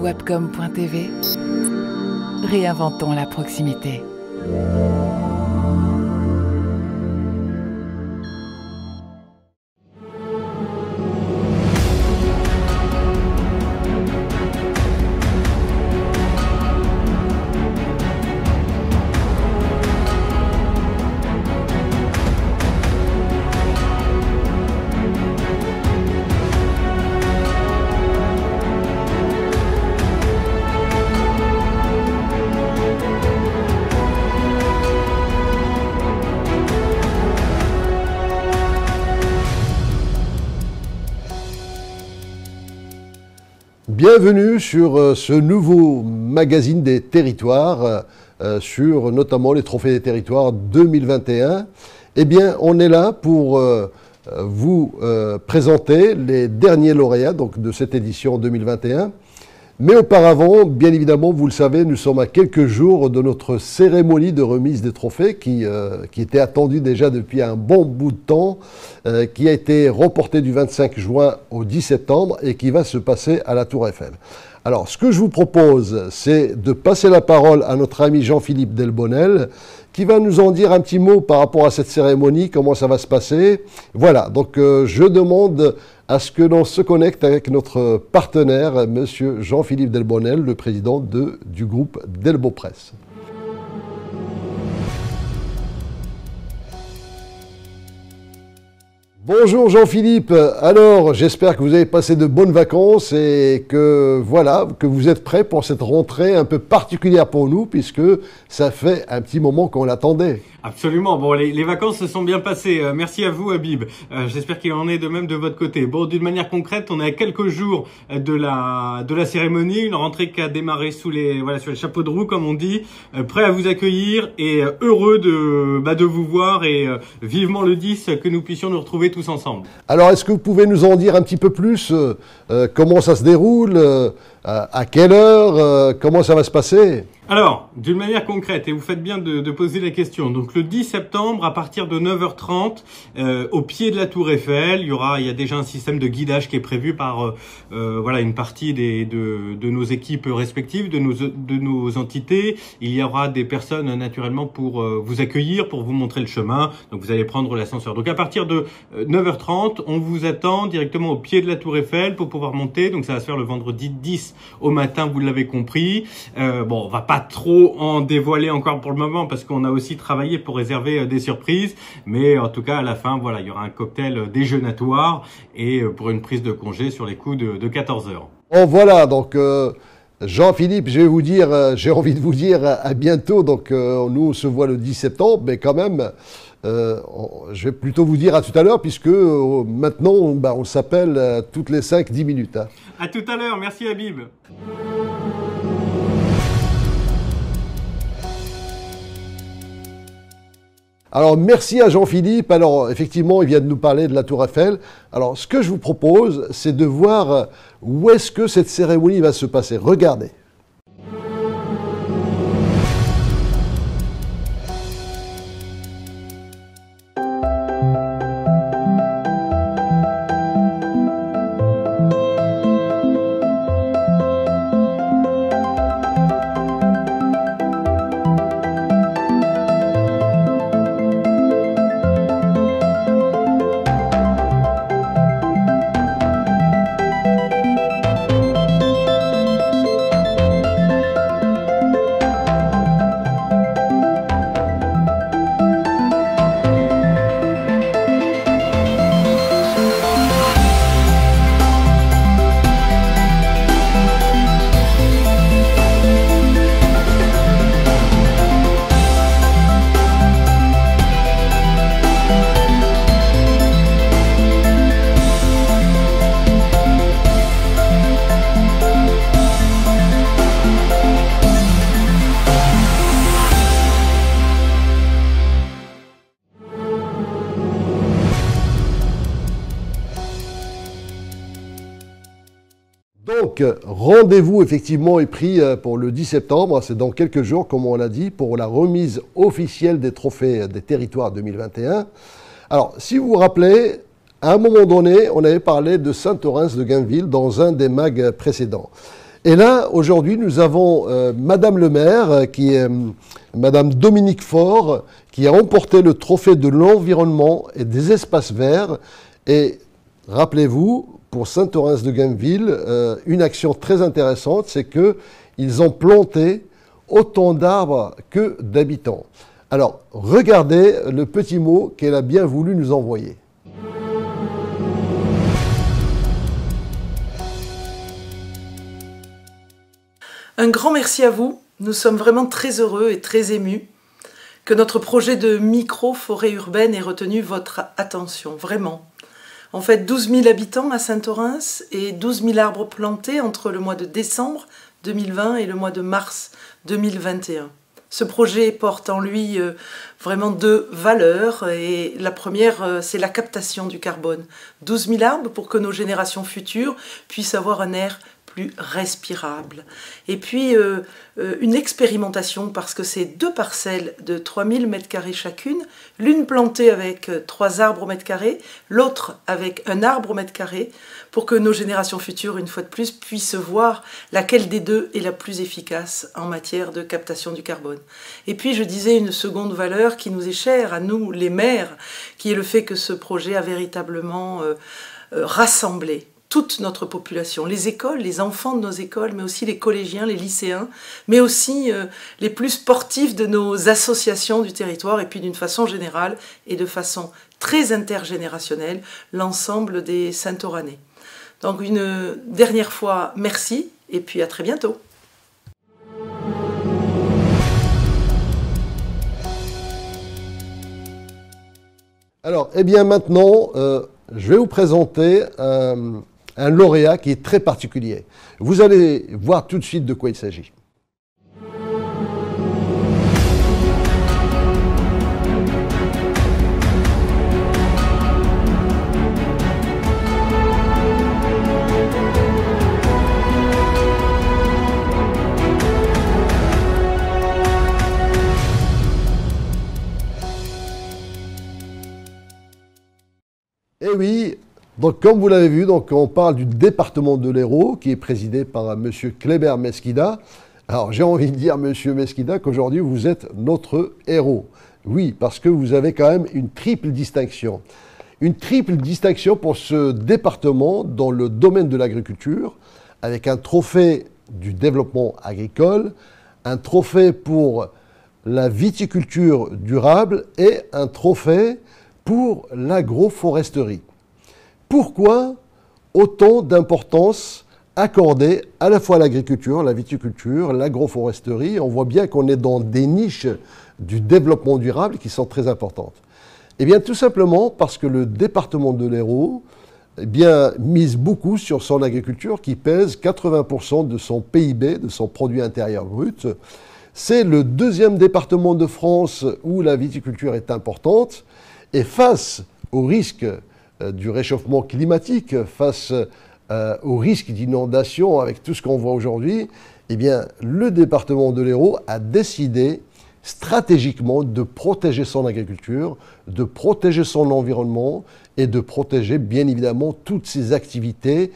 webcom.tv. Réinventons la proximité. Bienvenue sur ce nouveau magazine des territoires, sur notamment les trophées des territoires 2021. Eh bien, on est là pour vous présenter les derniers lauréats donc, de cette édition 2021. Mais auparavant, bien évidemment, vous le savez, nous sommes à quelques jours de notre cérémonie de remise des trophées qui était attendue déjà depuis un bon bout de temps, qui a été reportée du 25 juin au 10 septembre et qui va se passer à la Tour Eiffel. Alors, ce que je vous propose, c'est de passer la parole à notre ami Jean-Philippe Delbonnel, qui va nous en dire un petit mot par rapport à cette cérémonie, comment ça va se passer. Voilà, donc je demande à ce que l'on se connecte avec notre partenaire, monsieur Jean-Philippe Delbonnel, le président du groupe Delbo Presse. Bonjour Jean-Philippe, alors j'espère que vous avez passé de bonnes vacances et que voilà, que vous êtes prêt pour cette rentrée un peu particulière pour nous puisque ça fait un petit moment qu'on l'attendait. Absolument, bon les vacances se sont bien passées, merci à vous Habib, j'espère qu'il en est de même de votre côté. Bon, d'une manière concrète, on est à quelques jours de la cérémonie, une rentrée qui a démarré sur les chapeaux de roue comme on dit, prêt à vous accueillir et heureux de vous voir et vivement le 10 que nous puissions nous retrouver tous ensemble. Alors, est-ce que vous pouvez nous en dire un petit peu plus comment ça se déroule, à quelle heure, comment ça va se passer? Alors, d'une manière concrète, et vous faites bien de poser la question, donc le 10 septembre, à partir de 9h30, au pied de la Tour Eiffel, il y a déjà un système de guidage qui est prévu par une partie de nos équipes respectives, de nos entités. Il y aura des personnes naturellement pour vous accueillir, pour vous montrer le chemin, donc vous allez prendre l'ascenseur. Donc à partir de 9h30, on vous attend directement au pied de la Tour Eiffel pour pouvoir monter, donc ça va se faire le vendredi 10 au matin, vous l'avez compris. On va pas trop en dévoiler encore pour le moment parce qu'on a aussi travaillé pour réserver des surprises, mais en tout cas à la fin voilà, il y aura un cocktail déjeunatoire et pour une prise de congé sur les coups de 14h. Bon voilà, donc Jean-Philippe, j'ai envie de vous dire à bientôt, donc nous on se voit le 10 septembre, mais quand même je vais plutôt vous dire à tout à l'heure puisque maintenant on s'appelle toutes les 5-10 minutes. Hein. À tout à l'heure, merci Habib. Alors, merci à Jean-Philippe. Alors, effectivement, il vient de nous parler de la Tour Eiffel. Alors, ce que je vous propose, c'est de voir où est-ce que cette cérémonie va se passer. Regardez. Donc, rendez-vous effectivement est pris pour le 10 septembre, c'est dans quelques jours, comme on l'a dit, pour la remise officielle des trophées des territoires 2021. Alors, si vous vous rappelez, à un moment donné, on avait parlé de Saint-Orens de Gainville dans un des mags précédents. Et là, aujourd'hui, nous avons Madame le maire, qui est Madame Dominique Faure, qui a remporté le trophée de l'environnement et des espaces verts. Et rappelez-vous, pour Saint-Orens-de-Gameville, une action très intéressante, c'est qu'ils ont planté autant d'arbres que d'habitants. Alors, regardez le petit mot qu'elle a bien voulu nous envoyer. Un grand merci à vous. Nous sommes vraiment très heureux et très émus que notre projet de micro-forêt urbaine ait retenu votre attention, vraiment. En fait, 12 000 habitants à Saint-Orens et 12 000 arbres plantés entre le mois de décembre 2020 et le mois de mars 2021. Ce projet porte en lui vraiment deux valeurs, et la première, c'est la captation du carbone. 12 000 arbres pour que nos générations futures puissent avoir un air plus respirable. Et puis une expérimentation, parce que c'est 2 parcelles de 3000 m² chacune, l'une plantée avec 3 arbres au mètre carré, l'autre avec un arbre au mètre carré, pour que nos générations futures, une fois de plus, puissent voir laquelle des deux est la plus efficace en matière de captation du carbone. Et puis je disais une seconde valeur qui nous est chère, à nous les maires, qui est le fait que ce projet a véritablement rassemblé toute notre population, les écoles, les enfants de nos écoles, mais aussi les collégiens, les lycéens, mais aussi les plus sportifs de nos associations du territoire, et puis d'une façon générale et de façon très intergénérationnelle, l'ensemble des Saint-Oranais. Donc une dernière fois, merci, et puis à très bientôt. Alors, eh bien maintenant, je vais vous présenter un lauréat qui est très particulier. Vous allez voir tout de suite de quoi il s'agit. Eh oui, donc comme vous l'avez vu, donc on parle du département de l'Hérault qui est présidé par M. Kléber Mesquida. Alors j'ai envie de dire, M. Mesquida, qu'aujourd'hui vous êtes notre héros. Oui, parce que vous avez quand même une triple distinction. Une triple distinction pour ce département dans le domaine de l'agriculture, avec un trophée du développement agricole, un trophée pour la viticulture durable et un trophée pour l'agroforesterie. Pourquoi autant d'importance accordée à la fois à l'agriculture, la viticulture, l'agroforesterie? On voit bien qu'on est dans des niches du développement durable qui sont très importantes. Eh bien, tout simplement parce que le département de l'Hérault mise beaucoup sur son agriculture qui pèse 80% de son PIB, de son produit intérieur brut. C'est le 2e département de France où la viticulture est importante. Et face au risque du réchauffement climatique, face au risque d'inondation avec tout ce qu'on voit aujourd'hui, eh bien, le département de l'Hérault a décidé stratégiquement de protéger son agriculture, de protéger son environnement et de protéger bien évidemment toutes ces activités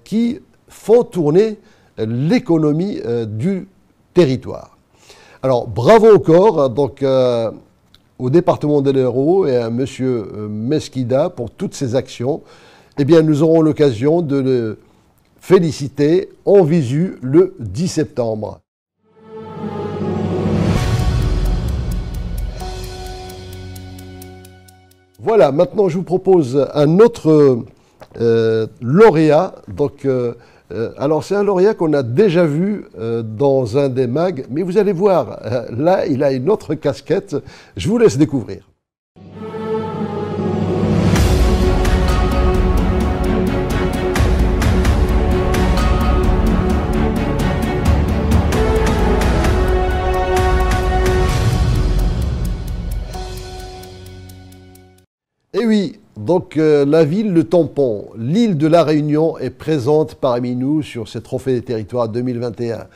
qui font tourner l'économie du territoire. Alors, bravo encore, donc, au département de l'Hérault et à M. Mesquida pour toutes ces actions. Eh bien, nous aurons l'occasion de le féliciter en visu le 10 septembre. Voilà, maintenant je vous propose un autre lauréat. Donc, alors c'est un lauréat qu'on a déjà vu dans un des mags, mais vous allez voir, là il a une autre casquette. Je vous laisse découvrir. Et oui, donc la ville de Tampon, l'île de la Réunion est présente parmi nous sur ces trophées des territoires 2021.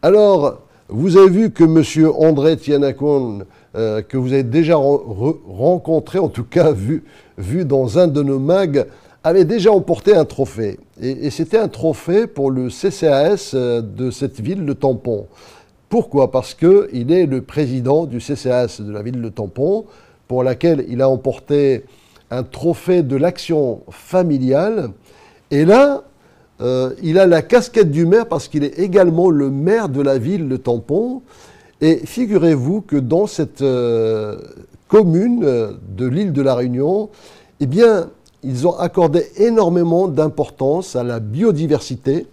Alors, vous avez vu que M. André Tianakon, que vous avez déjà rencontré, en tout cas vu dans un de nos mags, avait déjà emporté un trophée. Et c'était un trophée pour le CCAS de cette ville, le Tampon. Pourquoi? Parce qu'il est le président du CCAS de la ville de Tampon, pour laquelle il a emporté un trophée de l'action familiale. Et là, il a la casquette du maire parce qu'il est également le maire de la ville de Tampon. Et figurez-vous que dans cette commune de l'île de la Réunion, eh bien, ils ont accordé énormément d'importance à la biodiversité,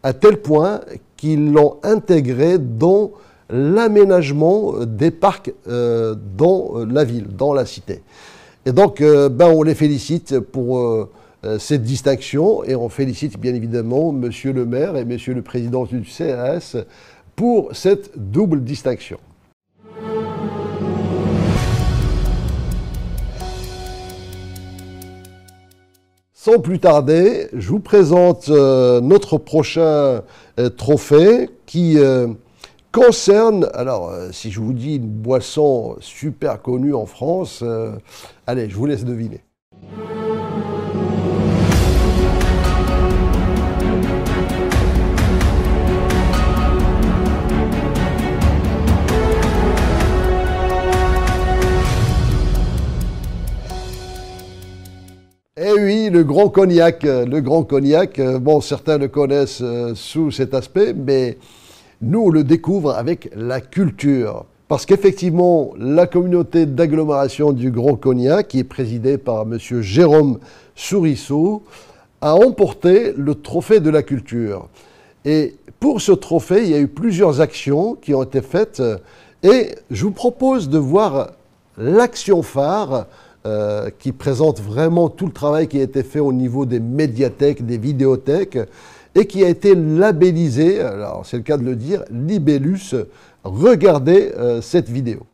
à tel point qu'ils l'ont intégré dans l'aménagement des parcs dans la ville, dans la cité. Et donc, on les félicite pour cette distinction et on félicite bien évidemment Monsieur le maire et Monsieur le président du CAS pour cette double distinction. Sans plus tarder, je vous présente notre prochain trophée qui concerne, alors si je vous dis une boisson super connue en France, allez, je vous laisse deviner. Eh oui, le Grand Cognac. Le Grand Cognac, bon, certains le connaissent sous cet aspect, mais nous, on le découvre avec la culture. Parce qu'effectivement, la communauté d'agglomération du Grand Cognac, qui est présidée par M. Jérôme Sourisseau, a emporté le trophée de la culture. Et pour ce trophée, il y a eu plusieurs actions qui ont été faites. Et je vous propose de voir l'action phare qui présente vraiment tout le travail qui a été fait au niveau des médiathèques, des vidéothèques, et qui a été labellisé, alors c'est le cas de le dire, Libellus. Regardez cette vidéo.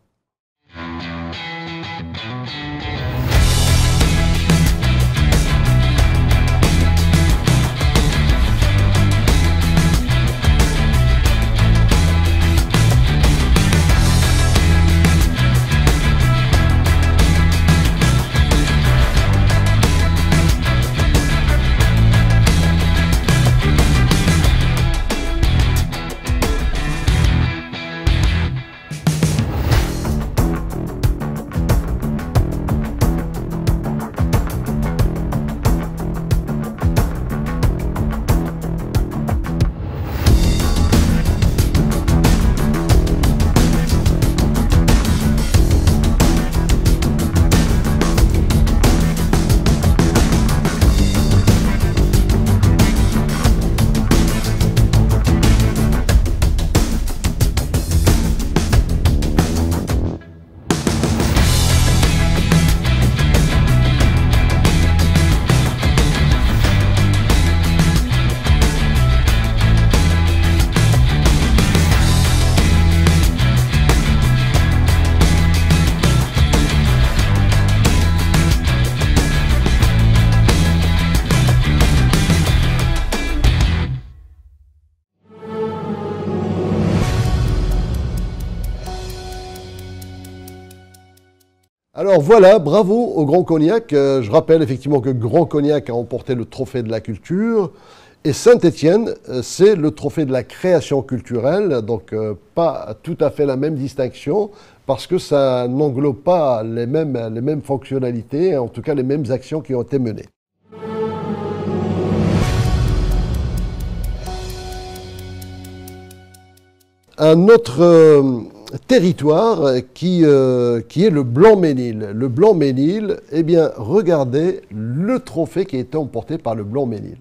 Alors voilà, bravo au Grand Cognac. Je rappelle effectivement que Grand Cognac a emporté le trophée de la culture et Saint-Étienne, c'est le trophée de la création culturelle, donc pas tout à fait la même distinction parce que ça n'englobe pas les mêmes fonctionnalités, en tout cas les mêmes actions qui ont été menées. Un autre territoire qui est le Blanc-Ménil. Le Blanc-Ménil, eh bien, regardez le trophée qui a été emporté par le Blanc-Ménil.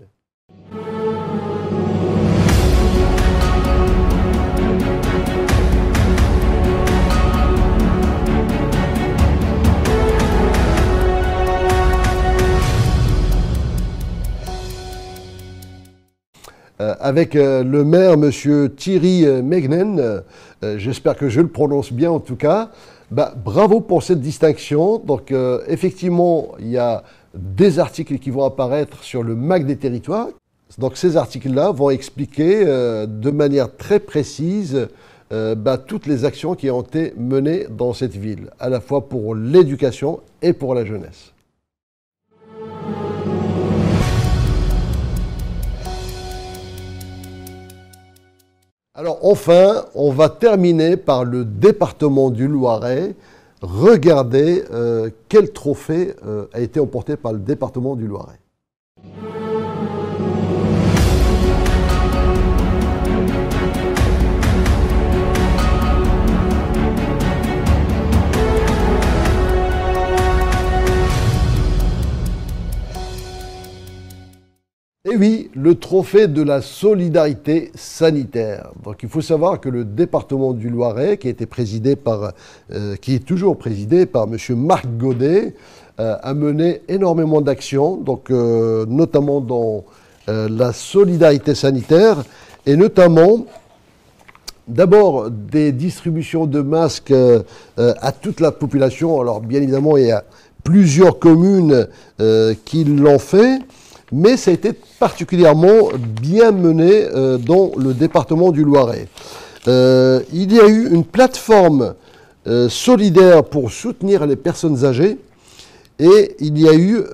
Avec le maire, M. Thierry Megnen, j'espère que je le prononce bien en tout cas, bravo pour cette distinction. Donc effectivement, il y a des articles qui vont apparaître sur le MAC des territoires. Donc ces articles-là vont expliquer de manière très précise toutes les actions qui ont été menées dans cette ville, à la fois pour l'éducation et pour la jeunesse. Alors enfin, on va terminer par le département du Loiret. Regardez quel trophée a été emporté par le département du Loiret. Et oui, le trophée de la solidarité sanitaire. Donc il faut savoir que le département du Loiret, qui est toujours présidé par M. Marc Godet, a mené énormément d'actions, donc notamment dans la solidarité sanitaire, et notamment d'abord des distributions de masques à toute la population. Alors bien évidemment, il y a plusieurs communes qui l'ont fait, mais ça a été particulièrement bien mené dans le département du Loiret. Il y a eu une plateforme solidaire pour soutenir les personnes âgées et il y a eu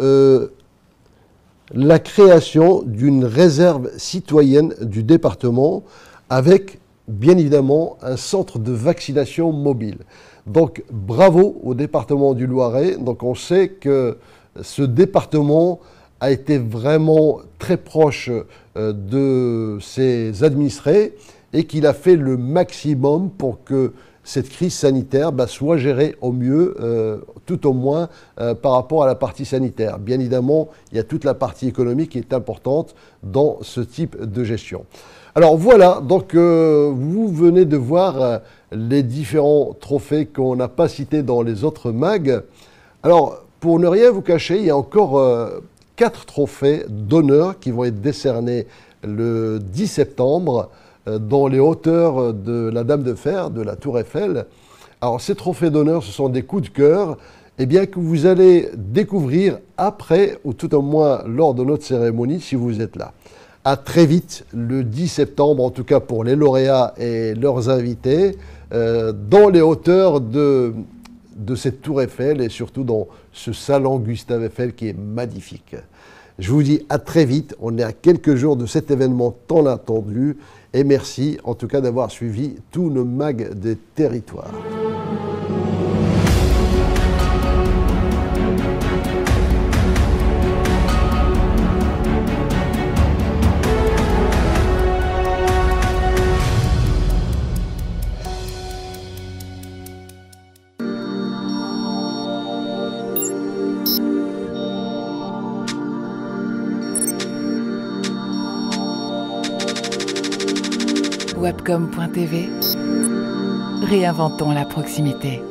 la création d'une réserve citoyenne du département avec, bien évidemment, un centre de vaccination mobile. Donc, bravo au département du Loiret. Donc, on sait que ce département a été vraiment très proche de ses administrés et qu'il a fait le maximum pour que cette crise sanitaire soit gérée au mieux, tout au moins par rapport à la partie sanitaire. Bien évidemment, il y a toute la partie économique qui est importante dans ce type de gestion. Alors voilà, donc vous venez de voir les différents trophées qu'on n'a pas cités dans les autres mags. Alors, pour ne rien vous cacher, il y a encore 4 trophées d'honneur qui vont être décernés le 10 septembre dans les hauteurs de la Dame de Fer, de la Tour Eiffel. Alors ces trophées d'honneur, ce sont des coups de cœur, que vous allez découvrir après, ou tout au moins lors de notre cérémonie, si vous êtes là. À très vite, le 10 septembre, en tout cas pour les lauréats et leurs invités, dans les hauteurs de cette tour Eiffel et surtout dans ce salon Gustave Eiffel qui est magnifique. Je vous dis à très vite, on est à quelques jours de cet événement tant attendu et merci en tout cas d'avoir suivi tous nos mags des territoires. Webcom.tv, réinventons la proximité.